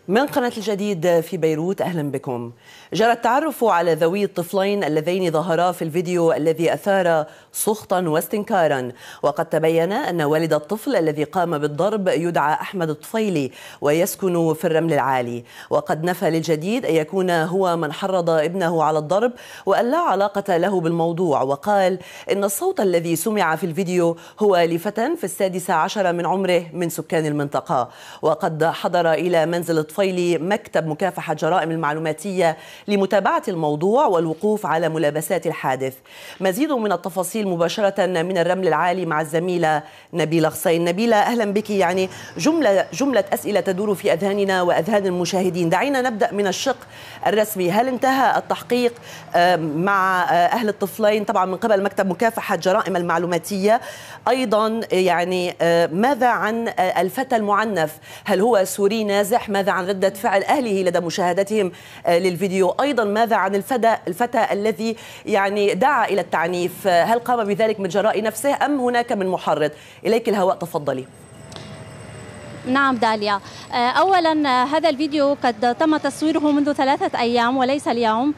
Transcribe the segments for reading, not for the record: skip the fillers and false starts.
من قناة الجديد في بيروت، أهلا بكم. جرى التعرف على ذوي الطفلين اللذين ظهرا في الفيديو الذي أثار سخطا واستنكارا، وقد تبين أن والد الطفل الذي قام بالضرب يدعى أحمد الطفيلي ويسكن في الرمل العالي، وقد نفى للجديد أن يكون هو من حرض ابنه على الضرب وأن لا علاقة له بالموضوع، وقال إن الصوت الذي سمع في الفيديو هو لفتى في 16 من عمره من سكان المنطقة، وقد حضر إلى منزل الطفيلي مكتب مكافحة جرائم المعلوماتية لمتابعة الموضوع والوقوف على ملابسات الحادث. مزيد من التفاصيل مباشرة من الرمل العالي مع الزميلة نبيلة غصين. نبيلة، أهلا بك. يعني جملة أسئلة تدور في أذهاننا وأذهان المشاهدين. دعينا نبدأ من الشق الرسمي. هل انتهى التحقيق مع أهل الطفلين طبعا من قبل مكتب مكافحة جرائم المعلوماتية؟ أيضا يعني ماذا عن الفتى المعنف؟ هل هو سوري نازح؟ ماذا عن ردة فعل أهله لدى مشاهدتهم للفيديو؟ أيضا ماذا عن الفتى الذي يعني دعا إلى التعنيف؟ هل قام بذلك من جراء نفسه أم هناك من محرض؟ إليك الهواء، تفضلي. نعم داليا، أولا هذا الفيديو قد تم تصويره منذ 3 أيام وليس اليوم.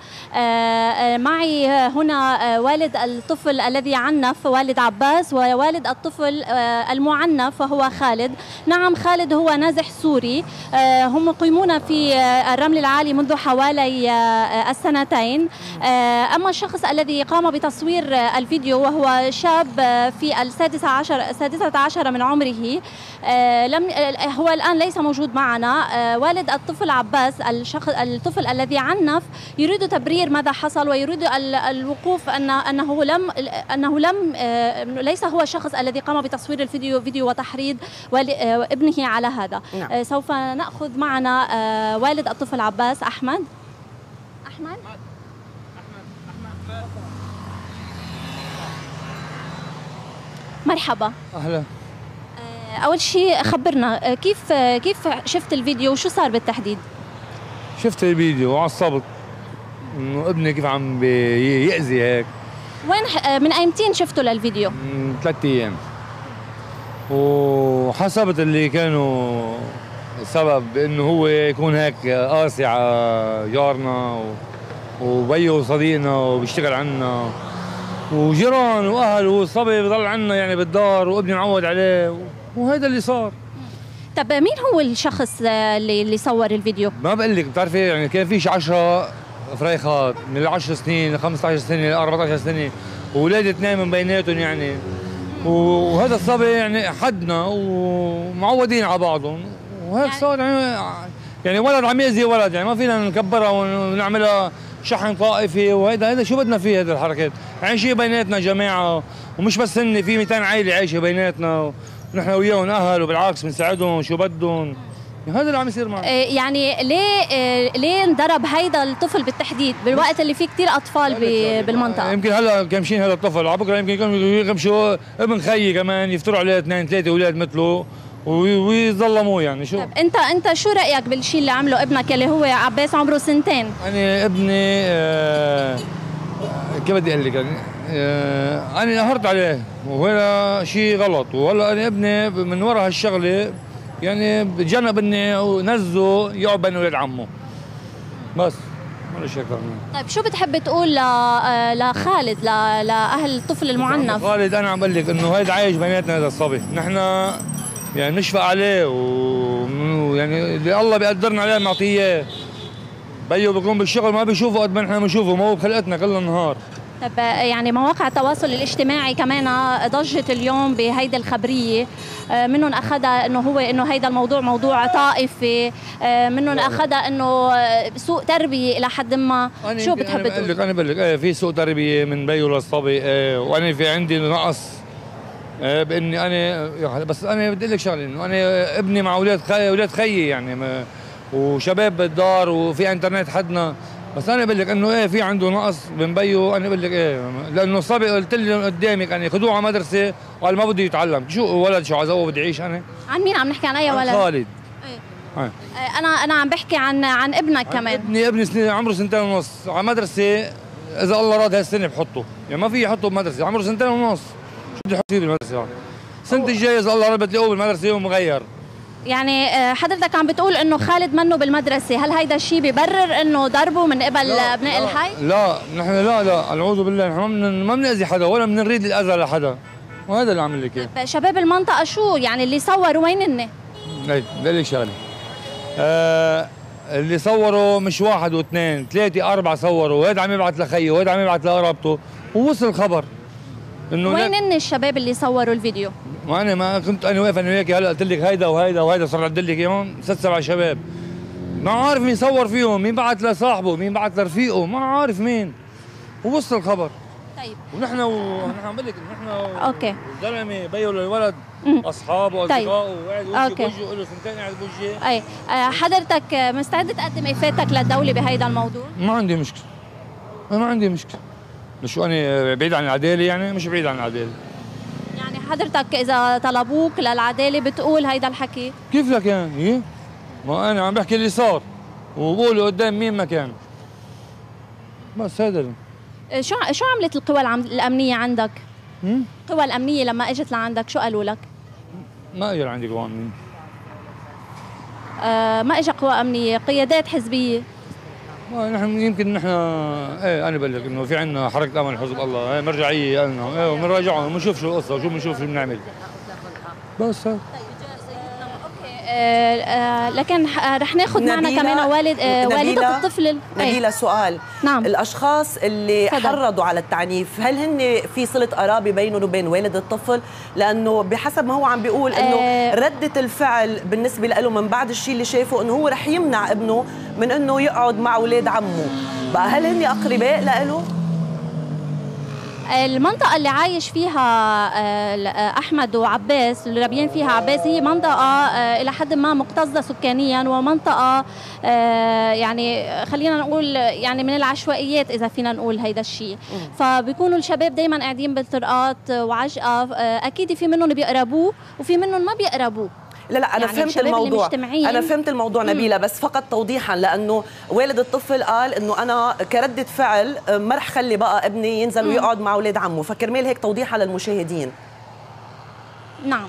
معي هنا والد الطفل الذي عنف، والد عباس، ووالد الطفل المعنف وهو خالد. نعم، خالد هو نازح سوري، هم مقيمون في الرمل العالي منذ حوالي 2 سنين. أما الشخص الذي قام بتصوير الفيديو وهو شاب في 16 من عمره، هو الآن ليس موجود معنا. والد الطفل عباس، الطفل الذي عنف، يريد تبرير ماذا حصل ويريد الوقوف أنه ليس هو الشخص الذي قام بتصوير فيديو وتحريض ابنه على هذا. نعم. سوف نأخذ معنا والد الطفل عباس، أحمد. مرحبا. أهلا. أول شيء خبرنا كيف شفت الفيديو وشو صار بالتحديد؟ شفت الفيديو وعصبت إنه ابني كيف عم بيأذي هيك. وين من أيمتين شفتوا للفيديو؟ من 3 أيام. وحسبت اللي كانوا السبب بإنه هو يكون هيك قاسي على جارنا وبيه وصديقنا وبيشتغل عنا وجيران وأهل، والصبي بضل عنا يعني بالدار وابني معود عليه، وهذا اللي صار. طب مين هو الشخص اللي صور الفيديو؟ ما بقول لك، بتعرفي يعني كان فيش 10 فريخات من 10 سنين ل 15 سنه ل 14 سنه، واولاد 2 من بيناتهم يعني، وهذا الصبي يعني حدنا ومعودين على بعضهم، وهيك صار يعني ولد عم يأذي ولد، يعني ما فينا نكبرها ونعملها شحن طائفي، وهذا شو بدنا فيه؟ هذه الحركات عايشين بيناتنا جماعه، ومش بس هن، في 200 عائله عايشه بيناتنا ونحن وياهم اهل، وبالعكس بنساعدهم شو بدهم. هذا اللي عم يصير معنا. يعني ليه انضرب هيدا الطفل بالتحديد بالوقت اللي فيه كثير اطفال بالمنطقه؟ يمكن هلا كمشين هذا الطفل، على بكره يمكن يمشوا ابن خيي كمان يفتروا عليه 2 3 اولاد مثله ويظلموه يعني. شو انت شو رايك بالشيء اللي عمله ابنك اللي هو عباس عمره 2 سنين؟ انا ابني كيف بدي اقول لك، يعني انا نهرت عليه وهذا شيء غلط، وهلا انا ابني من وراء هالشغله يعني بتجنب اني نزه يقعد بين اولاد عمه بس، ما له شيء اكثر منه. طيب شو بتحب تقول لخالد، لاهل الطفل المعنف؟ خالد، انا عم بقول لك انه هيدا عايش بيناتنا، هذا الصبي نحن يعني نشفق عليه، ويعني اللي الله بيقدرنا عليه بنعطيه اياه. بيو بيكون بالشغل ما بيشوفه قد ما نحن بنشوفه، ما هو بخلقتنا كل النهار. طب يعني مواقع التواصل الاجتماعي كمان ضجت اليوم بهيدي الخبريه، منهم اخذها انه هيدا الموضوع موضوع طائفي، منهم اخذها انه سوء تربيه الى حد ما. شو بتحب تقول؟ انا بقول لك في سوء تربيه من بيو للصبي، وانا في عندي نقص باني انا، بس انا بدي اقول لك شغله، انه انا ابني مع اولاد خيي يعني وشباب بالدار وفي انترنت حدنا، بس انا بقول لك انه في عنده نقص من بيو. انا بقول لك لانه الصبي قلت لي قدامك يعني خذوه على مدرسه وقال ما بده يتعلم. شو ولد شو عزوه بدي اعيش انا؟ عن مين عم نحكي؟ عن اي ولد؟ خالد. انا عم بحكي عن ابنك كمان. ابني عمره 2 ونص على مدرسه، اذا الله راد هالسنه بحطه، يعني ما في يحطه بمدرسه، عمره 2 ونص، شو بده يحط فيه بالمدرسه؟ السنه الجايه اذا الله راد بتلاقوه بالمدرسه ومغير. يعني حضرتك عم بتقول انه خالد منه بالمدرسه، هل هيدا الشيء ببرر انه ضربه من قبل ابناء الحي؟ لا نحن لا اعوذ بالله، نحن ما بنأذي حدا ولا بنريد الاذى لحدا، وهذا اللي عم لك اياه. شباب المنطقه شو يعني اللي صوروا وين هن؟ بدي اقول لك شغله، اللي صوروا مش واحد واثنين، ثلاثة أربعة صوروا، وهذا عم يبعث لخيه وهذا عم يبعث لقرابته، ووصل الخبر انه وين هن الشباب اللي صوروا الفيديو؟ ما كنت انا واقف انا وياك هلا قلت لك هيدا وهيدا وهيدا، صار عدل لك اياهم 6 7 شباب، ما عارف مين صور فيهم، مين بعت لصاحبه، مين بعت لرفيقه، ما عارف مين، ووصل الخبر. طيب ونحن عم بقول لك نحن اوكي الزلمه بيو للولد اصحابه واصدقائه وقاعد وجهه بوجهه له سنتين قاعد بوجهه. اي حضرتك مستعد تقدم افادتك للدوله بهيدا الموضوع؟ ما عندي مشكله، ما عندي مشكله، مش انا بعيد عن العداله يعني، مش بعيد عن العداله. يعني حضرتك اذا طلبوك للعداله بتقول هيدا الحكي؟ كيف لك يعني؟ ما انا عم بحكي اللي صار وبقوله قدام مين ما كان، بس هذا شو عملت القوى الامنيه عندك؟ القوى الامنيه لما اجت لعندك شو قالوا لك؟ ما اجى عندي قوى امنيه. ما اجى قوى امنيه، قيادات حزبيه. نحن يمكن نحن ايه انا بقول لك انه في عندنا حركه امل حزب الله، ايه مرجعيه قالنا، ايه وبنراجعهم وبنشوف شو القصه وشو بنشوف شو بنعمل. بس هيك. لكن رح ناخذ معنا كمان والدة الطفل. نبيلة سؤال. نعم. الأشخاص اللي حرضوا على التعنيف هل هن في صلة قرابة بينهم وبين والد الطفل؟ لأنه بحسب ما هو عم بيقول إنه ردة الفعل بالنسبة له من بعد الشيء اللي شافه إنه هو رح يمنع ابنه من إنه يقعد مع أولاد عمه، بقى هل هن أقرباء له؟ المنطقة اللي عايش فيها أحمد وعباس، اللي رابيين فيها عباس، هي منطقة إلى حد ما مكتظة سكانيا، ومنطقة يعني خلينا نقول يعني من العشوائيات إذا فينا نقول هيدا الشيء. فبيكونوا الشباب دايما قاعدين بالطرقات وعجقة، أكيد في منهم بيقربوه وفي منهم ما بيقربوه. لا أنا يعني فهمت الموضوع، أنا فهمت الموضوع نبيلة، بس فقط توضيحا لأنه والد الطفل قال إنه أنا كردة فعل ما رح خلي بقى ابني ينزل ويقعد مع أولاد عمه، فكرمال هيك توضيحا للمشاهدين. نعم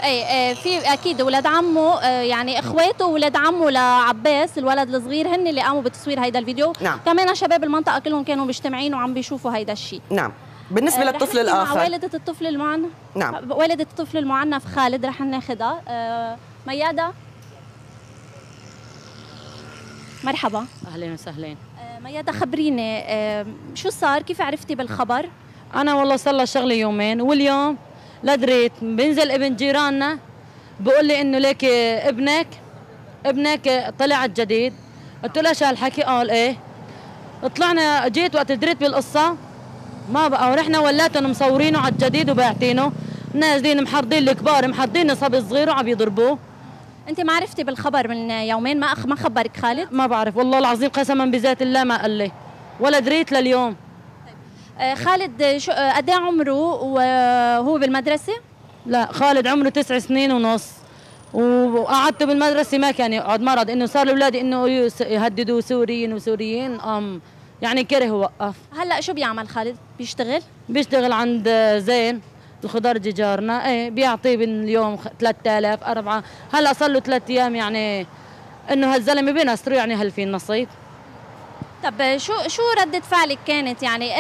اي في اكيد اولاد عمه، يعني اخواته واولاد عمه لعباس الولد الصغير هن اللي قاموا بتصوير هيدا الفيديو. نعم. كمان شباب المنطقه كلهم كانوا مجتمعين وعم بيشوفوا هيدا الشيء. نعم. بالنسبة للطفل الآخر، مع والدة الطفل المعنف. نعم. والدة الطفل المعنف خالد رح ناخذها. ميادة، مرحبا. أهلين وسهلين. ميادة خبريني شو صار، كيف عرفتي بالخبر؟ أنا والله صار له شغلي يومين، واليوم لا دريت، بينزل ابن جيراننا بقول لي إنه ليك ابنك طلع الجديد. قلت له شو هالحكي؟ قال إيه. طلعنا، جيت وقت دريت بالقصة ما بقى، ورحنا ولاتهم مصورينه على الجديد وباعتينه، نازلين محرضين الكبار محرضين صبي صغير وعم يضربوه. انت ما عرفتي بالخبر من يومين؟ ما خبرك خالد؟ ما بعرف والله العظيم، قسما بذات الله ما قال لي ولا دريت لليوم. خالد شو قد ايه عمره وهو بالمدرسه؟ لا خالد عمره 9 سنين ونص، وقعدته بالمدرسه ما كان يقعد، مرض انه صار لاولادي انه يهددوا سوريين وسوريين، يعني كره وقف. هلا شو بيعمل خالد؟ بيشتغل عند زين الخضرجي جارنا، ايه بيعطيه باليوم 3000 4. هلا صار له 3 ايام يعني انه هالزلمه بينصره، يعني هل في نصيب؟ طب شو ردة فعلك كانت؟ يعني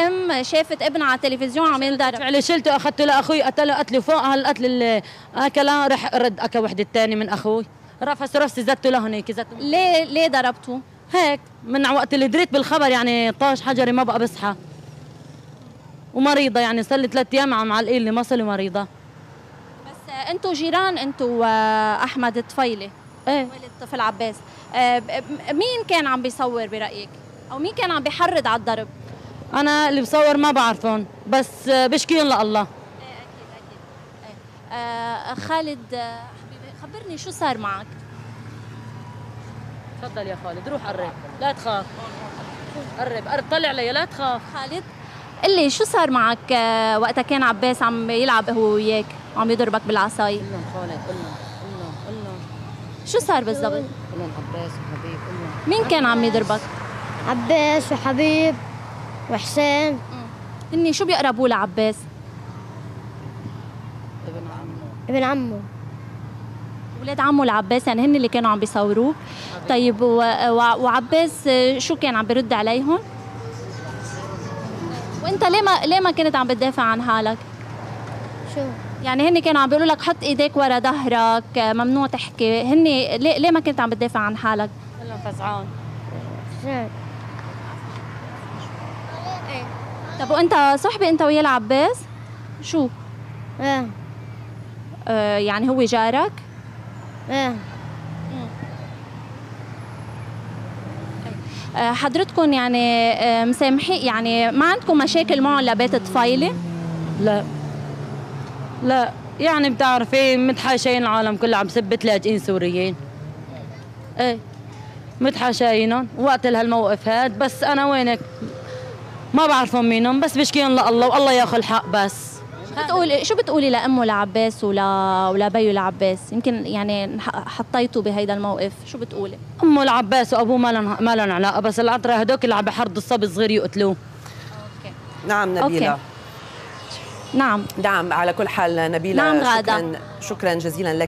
شافت ابنها على التلفزيون عم ينضرب. فعلي شلته اخذته لاخوي، قتله فوق هالقتل اللي اكله، رح رد اكل وحده الثاني من اخوي، رفسي زدته لهونيك زدته. ليه ضربته؟ هيك من وقت اللي دريت بالخبر، يعني طاش حجري ما بقى بصحى، ومريضه يعني صار لي 3 ايام عم علقين لي مصل ومريضه. بس انتوا جيران انتوا واحمد الطفيلي، ايه والد الطفل عباس، مين كان عم بيصور برايك؟ او مين كان عم بيحرض على الضرب؟ انا اللي بصور ما بعرفهم، بس بشكيهم لله. ايه اكيد. خالد حبيبي خبرني شو صار معك؟ تفضل يا خالد، روح قرب، لا تخاف، قرب طلع لي، لا تخاف. خالد قل لي شو صار معك وقتها كان عباس عم يلعب هو وياك وعم يضربك بالعصايه؟ قل لهم خالد، قل لهم شو صار بالضبط؟ قل لهم عباس وحبيب، قل لهم. مين كان عم يضربك؟ عباس وحبيب وحسين. هني شو بيقربوا لعباس؟ ابن عمه. اولاد عمه العباس يعني هن اللي كانوا عم بيصوروه. طيب وعباس شو كان عم بيرد عليهم؟ وانت ليه ما كنت عم بتدافع عن حالك؟ شو؟ يعني هن كانوا عم بيقولوا لك حط ايديك ورا ظهرك، ممنوع تحكي، هن ليه ما كنت عم بتدافع عن حالك؟ هلا فزعان. شو؟ طب وانت صحبي انت ويا العباس؟ شو؟ ايه يعني هو جارك؟ ايه. حضرتكم يعني مسامحين، يعني ما عندكم مشاكل معهم لبيت طفيلة؟ لا يعني بتعرفي متحاشين العالم كله عم سبت لاجئين سوريين. ايه متحاشينهم وقت لهالموقف هاد، بس انا وينك ما بعرفهم مينهم، بس بشكيهم لله والله ياخذ الحق. بس شو بتقولي لأمه لعباس ولا بيو لعباس؟ يمكن يعني حطيتوا بهيدا الموقف، شو بتقولي؟ امه العباس وابوه ما لهم علاقه، بس العطره هدوك اللي عم بحرضوا الصبي الصغير يقتلوه. اوكي. نعم نبيلة. أوكي. نعم على كل حال نبيلة، نعم غادة. شكرا جزيلا لك.